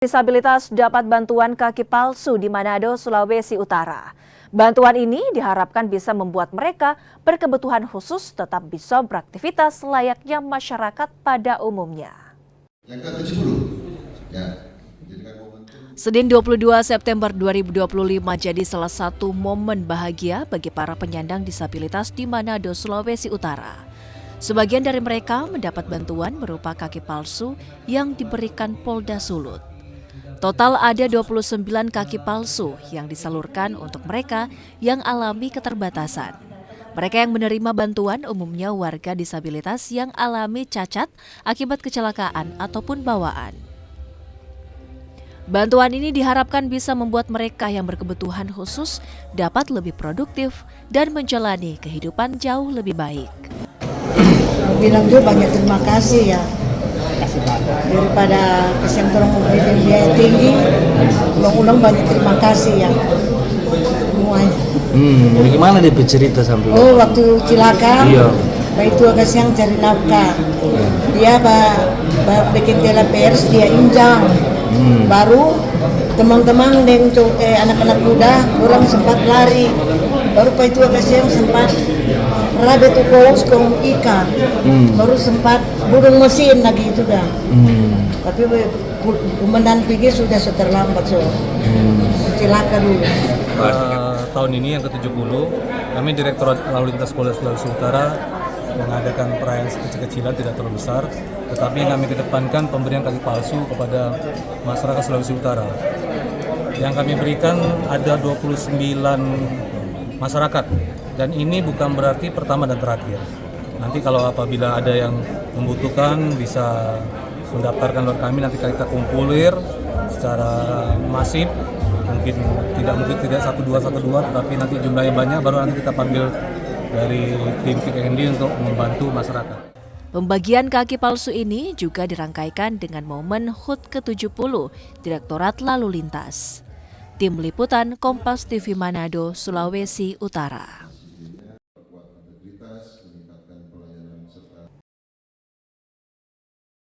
Disabilitas dapat bantuan kaki palsu di Manado, Sulawesi Utara. Bantuan ini diharapkan bisa membuat mereka berkebutuhan khusus tetap bisa beraktivitas layaknya masyarakat pada umumnya. Yang ke-70. Ya. Senin 22 September 2025 jadi salah satu momen bahagia bagi para penyandang disabilitas di Manado, Sulawesi Utara. Sebagian dari mereka mendapat bantuan berupa kaki palsu yang diberikan Polda Sulut. Total ada 29 kaki palsu yang disalurkan untuk mereka yang alami keterbatasan. Mereka yang menerima bantuan umumnya warga disabilitas yang alami cacat akibat kecelakaan ataupun bawaan. Bantuan ini diharapkan bisa membuat mereka yang berkebutuhan khusus dapat lebih produktif dan menjalani kehidupan jauh lebih baik. Bilang juga banyak terima kasih ya. Daripada kesian tolong memberikan biaya tinggi, ulang-ulang banyak terima kasih ya semuanya. Bagaimana dia bercerita sampai? Oh, waktu cilaka, iya. Itu agak siang cari nafkah. Dia bikin tela pers, dia injang. Baru teman-teman dan anak-anak muda orang sempat lari. Baru itu agak siang sempat rabe tuh kolong ikan. Baru sempat burung mesin lagi itu dah. Tapi komandan pergi sudah terlambat so. Cilaka dulu. Tahun ini yang ke-70 kami Direktorat Lalu Lintas Polda Sulawesi Utara mengadakan perayaan kecil-kecilan tidak terlalu besar, tetapi yang kami kedepankan pemberian kaki palsu kepada masyarakat Sulawesi Utara. Yang kami berikan ada 29 masyarakat, dan ini bukan berarti pertama dan terakhir. Nanti kalau apabila ada yang membutuhkan bisa mendaftarkan lewat kami, nanti kita kumpulir secara masif. Mungkin tidak 1212, tetapi nanti jumlahnya banyak, baru nanti kita panggil dari tim KKND untuk membantu masyarakat. Pembagian kaki palsu ini juga dirangkaikan dengan momen HUT ke-70 Direktorat Lalu Lintas. Tim Liputan Kompas TV Manado, Sulawesi Utara.